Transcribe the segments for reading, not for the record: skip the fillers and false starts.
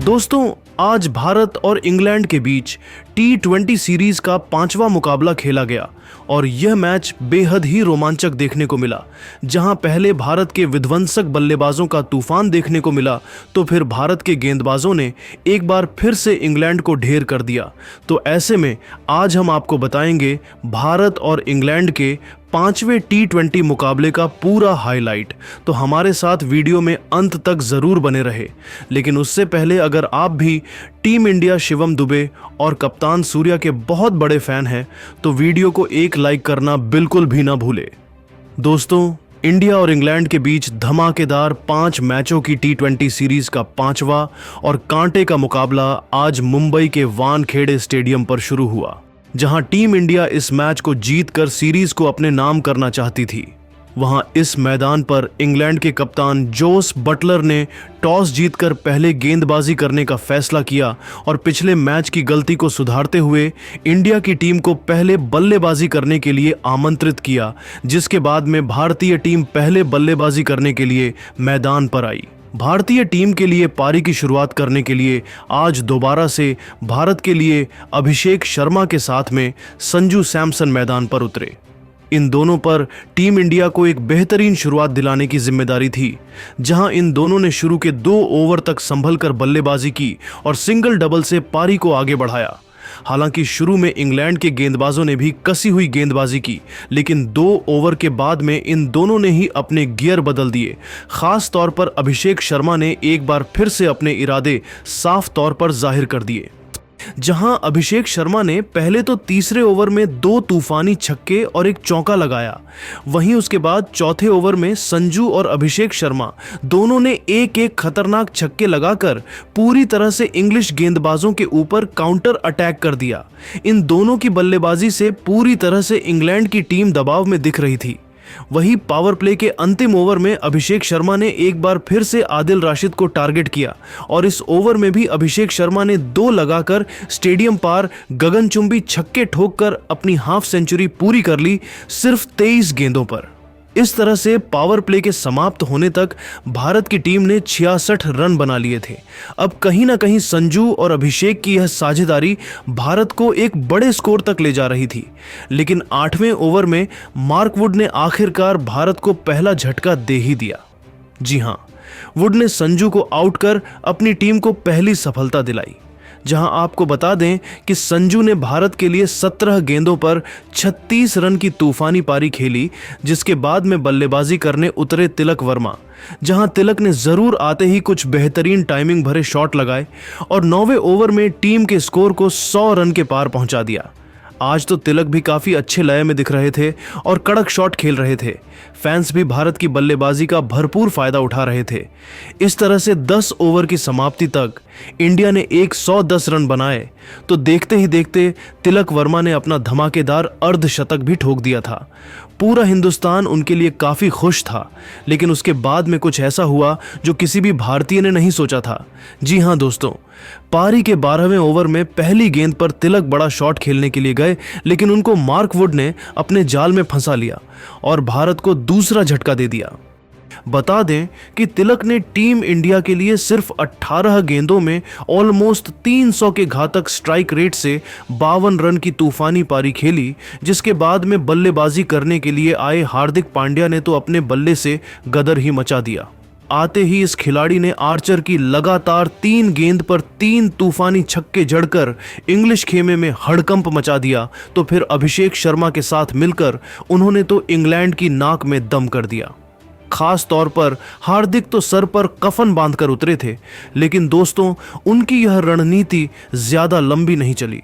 दोस्तों, आज भारत और इंग्लैंड के बीच T20 सीरीज का 5वां मुकाबला खेला गया और यह मैच बेहद ही रोमांचक देखने को मिला। जहां पहले भारत के विध्वंसक बल्लेबाजों का तूफान देखने को मिला, तो फिर भारत के गेंदबाजों ने एक बार फिर से इंग्लैंड को ढेर कर दिया। तो ऐसे में आज हम आपको बताएंगे भारत और इंग्लैंड के 5वें T20 मुकाबले का पूरा हाईलाइट। तो हमारे साथ वीडियो में अंत तक जरूर बने रहे। लेकिन उससे पहले अगर आप भी टीम इंडिया शिवम दुबे और कप्तान सूर्या के बहुत बड़े फैन हैं, तो वीडियो को एक लाइक करना बिल्कुल भी ना भूले। दोस्तों, इंडिया और इंग्लैंड के बीच धमाकेदार 5 मैचों की T20 सीरीज का 5वां और कांटे का मुकाबला आज मुंबई के वानखेड़े स्टेडियम पर शुरू हुआ, जहां टीम इंडिया इस मैच को जीतकर सीरीज को अपने नाम करना चाहती थी। वहां इस मैदान पर इंग्लैंड के कप्तान जोस बटलर ने टॉस जीतकर पहले गेंदबाजी करने का फैसला किया और पिछले मैच की गलती को सुधारते हुए इंडिया की टीम को पहले बल्लेबाजी करने के लिए आमंत्रित किया, जिसके बाद में भारतीय टीम पहले बल्लेबाजी करने के लिए मैदान पर आई। भारतीय टीम के लिए पारी की शुरुआत करने के लिए आज दोबारा से भारत के लिए अभिषेक शर्मा के साथ में संजू सैमसन मैदान पर उतरे। इन दोनों पर टीम इंडिया को एक बेहतरीन शुरुआत दिलाने की जिम्मेदारी थी, जहां इन दोनों ने शुरू के 2 ओवर तक संभलकर बल्लेबाजी की और सिंगल डबल से पारी को आगे बढ़ाया। हालांकि शुरू में इंग्लैंड के गेंदबाजों ने भी कसी हुई गेंदबाजी की, लेकिन 2 ओवर के बाद में इन दोनों ने ही अपने गियर बदल दिए। खास तौर पर अभिषेक शर्मा ने एक बार फिर से अपने इरादे साफ तौर पर जाहिर कर दिए। जहां अभिषेक शर्मा ने पहले तो तीसरे ओवर में 2 तूफानी छक्के और एक चौका लगाया, वहीं उसके बाद चौथे ओवर में संजू और अभिषेक शर्मा दोनों ने एक खतरनाक छक्के लगाकर पूरी तरह से इंग्लिश गेंदबाजों के ऊपर काउंटर अटैक कर दिया। इन दोनों की बल्लेबाजी से पूरी तरह से इंग्लैंड की टीम दबाव में दिख रही थी। वही पावर प्ले के अंतिम ओवर में अभिषेक शर्मा ने एक बार फिर से आदिल राशिद को टारगेट किया और इस ओवर में भी अभिषेक शर्मा ने 2 लगाकर स्टेडियम पार गगनचुंबी छक्के ठोककर अपनी हाफ सेंचुरी पूरी कर ली, सिर्फ 23 गेंदों पर। इस तरह से पावर प्ले के समाप्त होने तक भारत की टीम ने 66 रन बना लिए थे। अब कहीं ना कहीं संजू और अभिषेक की यह साझेदारी भारत को एक बड़े स्कोर तक ले जा रही थी, लेकिन 8वें ओवर में मार्क वुड ने आखिरकार भारत को पहला झटका दे ही दिया। जी हां, वुड ने संजू को आउट कर अपनी टीम को पहली सफलता दिलाई। जहां आपको बता दें कि संजू ने भारत के लिए 17 गेंदों पर 36 रन की तूफानी पारी खेली, जिसके बाद में बल्लेबाजी करने उतरे तिलक वर्मा। जहां तिलक ने जरूर आते ही कुछ बेहतरीन टाइमिंग भरे शॉट लगाए और 9वें ओवर में टीम के स्कोर को 100 रन के पार पहुंचा दिया। आज तो तिलक भी काफी अच्छे लय में दिख रहे थे और कड़क शॉट खेल रहे थे। फैंस भी भारत की बल्लेबाजी का भरपूर फायदा उठा रहे थे। इस तरह से 10 ओवर की समाप्ति तक इंडिया ने 110 रन बनाए, तो देखते ही देखते तिलक वर्मा ने अपना धमाकेदार अर्धशतक भी ठोक दिया था। पूरा हिंदुस्तान उनके लिए काफी खुश था, लेकिन उसके बाद में कुछ ऐसा हुआ जो किसी भी भारतीय ने नहीं सोचा था। जी हां दोस्तों, पारी के 12वें ओवर में पहली गेंद पर तिलक बड़ा शॉट खेलने के लिए गए, लेकिन उनको मार्क वुड ने अपने जाल में फंसा लिया और भारत को दूसरा झटका दे दिया। बता दें कि तिलक ने टीम इंडिया के लिए सिर्फ 18 गेंदों में ऑलमोस्ट 300 के घातक स्ट्राइक रेट से 52 रन की तूफानी पारी खेली, जिसके बाद में बल्लेबाजी करने के लिए आए हार्दिक पांड्या ने तो अपने बल्ले से गदर ही मचा दिया। आते ही इस खिलाड़ी ने आर्चर की लगातार 3 गेंद पर 3 तूफानी छक्के जड़कर इंग्लिश खेमे में हड़कंप मचा दिया। तो फिर अभिषेक शर्मा के साथ मिलकर उन्होंने तो इंग्लैंड की नाक में दम कर दिया। खास तौर पर हार्दिक तो सर पर कफन बांधकर उतरे थे, लेकिन दोस्तों उनकी यह रणनीति ज्यादा लंबी नहीं चली।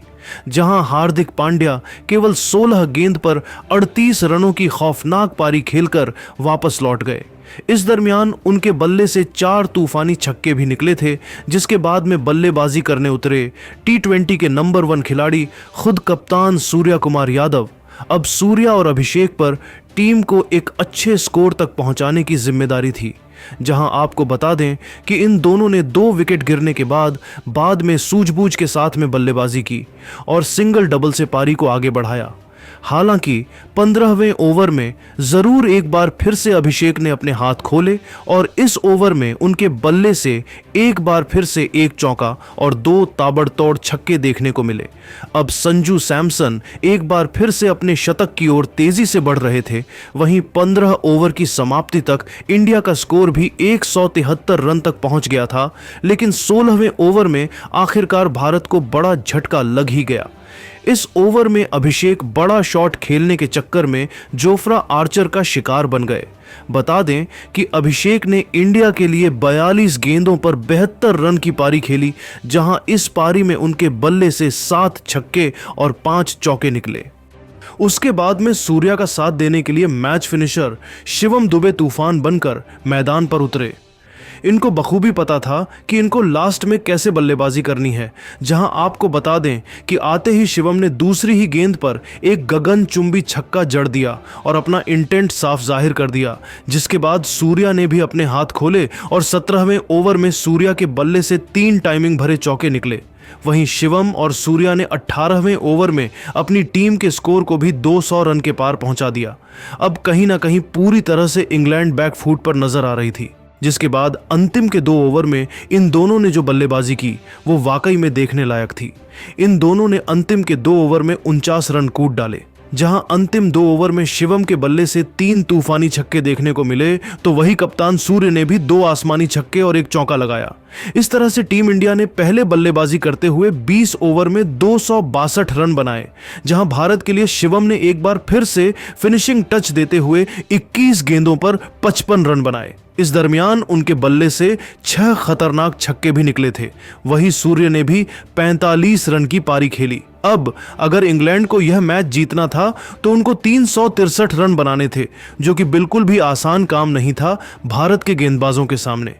जहां हार्दिक पांड्या केवल 16 गेंद पर 38 रनों की खौफनाक पारी खेलकर वापस लौट गए। इस दरमियान उनके बल्ले से 4 तूफानी छक्के भी निकले थे, जिसके बाद में बल्लेबाजी करने उतरे T20 के नंबर 1 खिलाड़ी खुद कप्तान सूर्या कुमार यादव। अब सूर्या और अभिषेक पर टीम को एक अच्छे स्कोर तक पहुंचाने की जिम्मेदारी थी। जहां आपको बता दें कि इन दोनों ने 2 विकेट गिरने के बाद में सूझबूझ के साथ में बल्लेबाजी की और सिंगल डबल से पारी को आगे बढ़ाया। हालांकि 15वें ओवर में जरूर एक बार फिर से अभिषेक ने अपने हाथ खोले और इस ओवर में उनके बल्ले से एक बार फिर से एक चौका और 2 ताबड़तोड़ छक्के देखने को मिले। अब संजू सैमसन एक बार फिर से अपने शतक की ओर तेजी से बढ़ रहे थे। वहीं 15 ओवर की समाप्ति तक इंडिया का स्कोर भी 173 रन तक पहुंच गया था, लेकिन 16वें ओवर में आखिरकार भारत को बड़ा झटका लग ही गया। इस ओवर में अभिषेक बड़ा शॉट खेलने के चक्कर में जोफ्रा आर्चर का शिकार बन गए। बता दें कि अभिषेक ने इंडिया के लिए 42 गेंदों पर 72 रन की पारी खेली, जहां इस पारी में उनके बल्ले से 7 छक्के और 5 चौके निकले। उसके बाद में सूर्या का साथ देने के लिए मैच फिनिशर शिवम दुबे तूफान बनकर मैदान पर उतरे। इनको बखूबी पता था कि इनको लास्ट में कैसे बल्लेबाजी करनी है, जहां आपको बता दें कि आते ही शिवम ने दूसरी ही गेंद पर एक गगनचुंबी छक्का जड़ दिया और अपना इंटेंट साफ जाहिर कर दिया, जिसके बाद सूर्या ने भी अपने हाथ खोले और 17वें ओवर में सूर्या के बल्ले से 3 टाइमिंग भरे चौके निकले। वहीं शिवम और सूर्या ने 18वें ओवर में अपनी टीम के स्कोर को भी 200 रन के पार पहुंचा दिया। अब कहीं ना कहीं पूरी तरह से इंग्लैंड बैकफुट पर नजर आ रही थी, जिसके बाद अंतिम के 2 ओवर में इन दोनों ने जो बल्लेबाजी की वो वाकई में देखने लायक थी। इन दोनों ने अंतिम के 2 ओवर में 49 रन कूट डाले। जहां अंतिम 2 ओवर में शिवम के बल्ले से 3 तूफानी छक्के देखने को मिले, तो वही कप्तान सूर्य ने भी 2 आसमानी छक्के और एक चौका लगाया। इस तरह से टीम इंडिया ने पहले बल्लेबाजी करते हुए 20 ओवर में 262 रन बनाए, जहां भारत के लिए शिवम ने एक बार फिर से फिनिशिंग टच देते हुए 21 गेंदों पर 55 रन बनाए। इस दरमियान उनके बल्ले से 6 खतरनाक छक्के भी निकले थे। वही सूर्य ने भी 45 रन की पारी खेली। अब अगर इंग्लैंड को यह मैच जीतना था तो उनको 363 रन बनाने थे, जो कि बिल्कुल भी आसान काम नहीं था भारत के गेंदबाजों के सामने।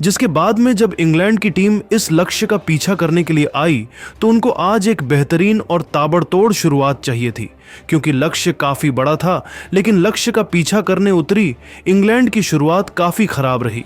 जिसके बाद में जब इंग्लैंड की टीम इस लक्ष्य का पीछा करने के लिए आई तो उनको आज एक बेहतरीन और ताबड़तोड़ शुरुआत चाहिए थी, क्योंकि लक्ष्य काफी बड़ा था। लेकिन लक्ष्य का पीछा करने उतरी इंग्लैंड की शुरुआत काफी खराब रही।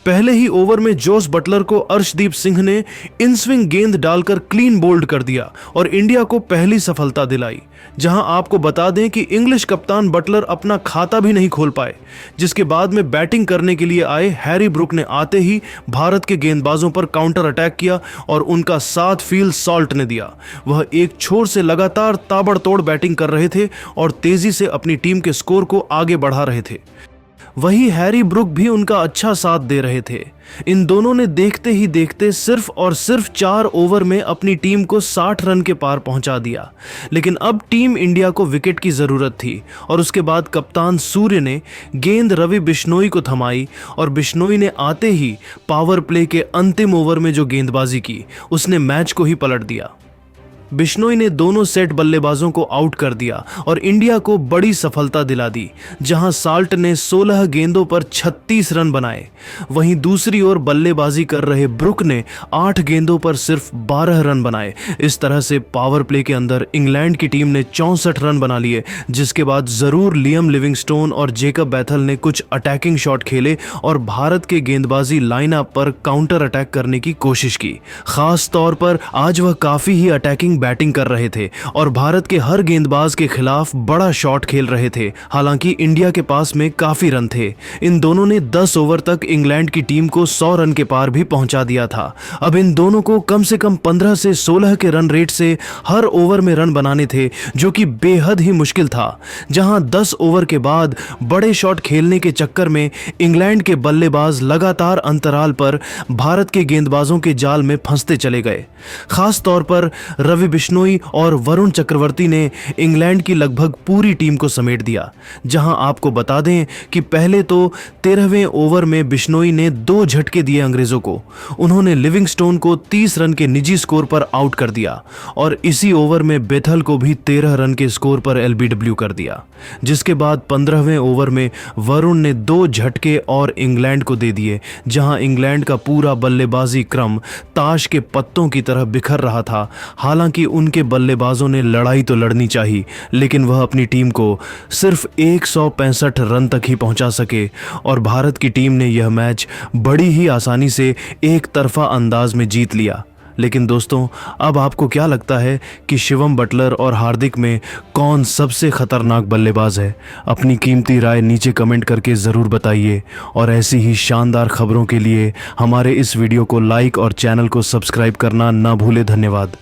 पहले ही ओवर में जोस बटलर को अर्शदीप सिंह ने इन स्विंग गेंद डालकर क्लीन बोल्ड कर दिया और इंडिया को पहली सफलता दिलाई। जहां आपको बता दें कि इंग्लिश कप्तान बटलर अपना खाता भी नहीं खोल पाए, जिसके बाद में बैटिंग करने के लिए आए हैरी ब्रुक ने आते ही भारत के गेंदबाजों पर काउंटर अटैक किया और उनका साथ फील सॉल्ट ने दिया। वह एक छोर से लगातार ताबड़तोड़ बैटिंग कर रहे थे और तेजी से अपनी टीम के स्कोर को आगे बढ़ा रहे थे। वही हैरी ब्रुक भी उनका अच्छा साथ दे रहे थे। इन दोनों ने देखते ही देखते सिर्फ और सिर्फ 4 ओवर में अपनी टीम को 60 रन के पार पहुंचा दिया। लेकिन अब टीम इंडिया को विकेट की जरूरत थी और उसके बाद कप्तान सूर्य ने गेंद रवि बिश्नोई को थमाई और बिश्नोई ने आते ही पावर प्ले के अंतिम ओवर में जो गेंदबाजी की उसने मैच को ही पलट दिया। बिश्नोई ने दोनों सेट बल्लेबाजों को आउट कर दिया और इंडिया को बड़ी सफलता दिला दी, जहां साल्ट ने 16 गेंदों पर 36 रन बनाए। वहीं दूसरी ओर बल्लेबाजी कर रहे ब्रुक ने 8 गेंदों पर सिर्फ 12 रन बनाए। इस तरह से पावर प्ले के अंदर इंग्लैंड की टीम ने 64 रन बना लिए, जिसके बाद जरूर लियम लिविंगस्टोन और जेकब बैथल ने कुछ अटैकिंग शॉट खेले और भारत के गेंदबाजी लाइनअप पर काउंटर अटैक करने की कोशिश की। खास तौर पर आज वह काफी ही अटैकिंग बैटिंग कर रहे थे और भारत के हर गेंदबाज के खिलाफ बड़ा शॉट खेल रहे थे। हालांकि इंडिया के पास में काफी रन थे। इन दोनों ने 10 ओवर तक इंग्लैंड की टीम को 100 रन के पार भी पहुंचा दिया था। अब इन दोनों को कम से कम 15 से 16 के रन रेट से हर ओवर में रन बनाने थे, जो कि बेहद ही मुश्किल था। जहां 10 ओवर के बाद बड़े शॉट खेलने के चक्कर में इंग्लैंड के बल्लेबाज लगातार अंतराल पर भारत के गेंदबाजों के जाल में फंसते चले गए। खास तौर पर रवि बिश्नोई और वरुण चक्रवर्ती ने इंग्लैंड की लगभग पूरी टीम को समेट दिया। जहां आपको बता दें कि पहले तो 13वें ओवर में बिश्नोई ने 2 झटके दिए अंग्रेजों को। उन्होंने लिविंगस्टोन को 30 रन के निजी स्कोर पर आउट कर दिया और इसी ओवर में बेथल को भी 13 रन के स्कोर पर एलबीडब्ल्यू कर दिया। जिसके बाद 15वें ओवर में वरुण ने 2 झटके और इंग्लैंड को दे दिए, जहां इंग्लैंड का पूरा बल्लेबाजी क्रम ताश के पत्तों की तरह बिखर रहा था। हालांकि उनके बल्लेबाजों ने लड़ाई तो लड़नी चाहिए, लेकिन वह अपनी टीम को सिर्फ 165 रन तक ही पहुंचा सके और भारत की टीम ने यह मैच बड़ी ही आसानी से एक तरफा अंदाज में जीत लिया। लेकिन दोस्तों, अब आपको क्या लगता है कि शिवम बटलर और हार्दिक में कौन सबसे खतरनाक बल्लेबाज है? अपनी कीमती राय नीचे कमेंट करके ज़रूर बताइए और ऐसी ही शानदार खबरों के लिए हमारे इस वीडियो को लाइक और चैनल को सब्सक्राइब करना ना भूले। धन्यवाद।